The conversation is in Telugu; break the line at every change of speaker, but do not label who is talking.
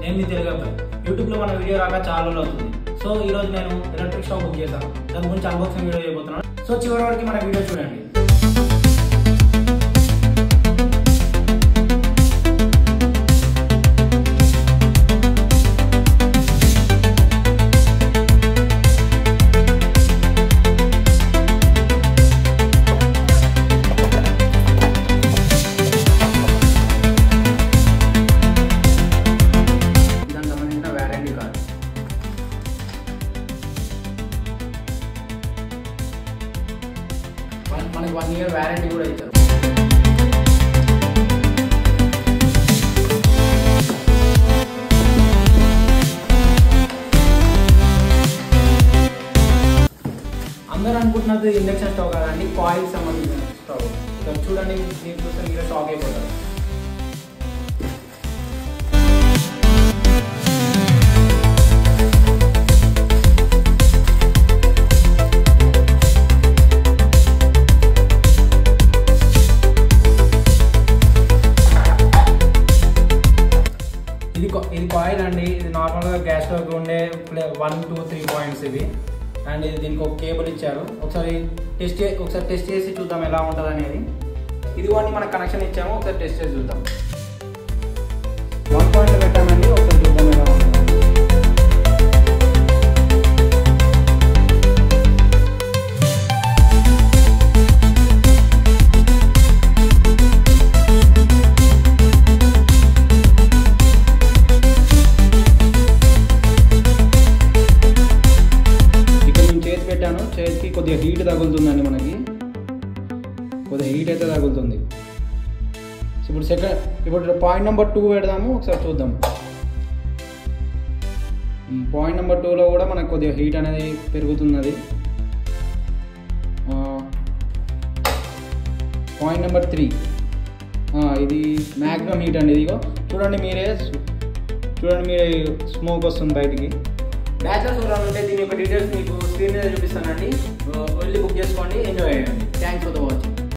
నేను మీ తెలుగు అబ్బాయి. యూట్యూబ్లో మన వీడియో రాక చాలా రోజులు అవుతుంది. సో ఈరోజు నేను ఎలక్ట్రిక్ స్టవ్ బుక్ చేశాను. దాని గురించి అన్బాక్సింగ్ వీడియో చేయబోతున్నాను. సో చివరి వరకు మన వీడియో చూడండి. మనకి 1 year వారంటీ కూడా ఇచ్చారు. అందరూ అనుకుంటున్నది ఇండక్షన్ స్టవ్ కాదండి, కాయిల్ సంబంధించిన స్టవ్. ఇక్కడ చూడండి, దీని చూస్తే మీరు షాక్ అయిపోతారు. ఇది కాయిల్ అండి. ఇది నార్మల్గా గ్యాస్ స్టవ్కి ఉండే 1, 2, 3 పాయింట్స్ ఇవి. అండ్ ఇది దీనికి ఒక కేబుల్ ఇచ్చారు. ఒకసారి టెస్ట్ చేసి చూద్దాం ఎలా ఉంటుంది అనేది. ఇది కూడా మనకు కనెక్షన్ ఇచ్చాము. ఒకసారి టెస్ట్ చేసి చూద్దాం. 1 పాయింట్ పెట్టామండి. ఒకసారి చూద్దాం ఎలా ఉంటుంది. చేతికి కొద్దిగా హీట్ తగులుతుందండి. మనకి కొద్దిగా హీట్ అయితే తగులుతుంది. ఇప్పుడు పాయింట్ నెంబర్ 2 పెడదాము. ఒకసారి చూద్దాం. పాయింట్ నెంబర్ 2లో కూడా మనకు కొద్దిగా హీట్ అనేది పెరుగుతున్నది. పాయింట్ నెంబర్ 3 ఇది మ్యాక్సిమం హీట్ అండి. ఇదిగో చూడండి మీరే స్మోక్ వస్తుంది బయటికి. బ్యాచిలర్స్ ఉంటే దీని యొక్క డీటెయిల్స్ మీకు స్క్రీన్ మీద చూపిస్తానండి. వెళ్ళి బుక్ చేసుకోండి. ఎంజాయ్ చేయండి. Thanks for the watching.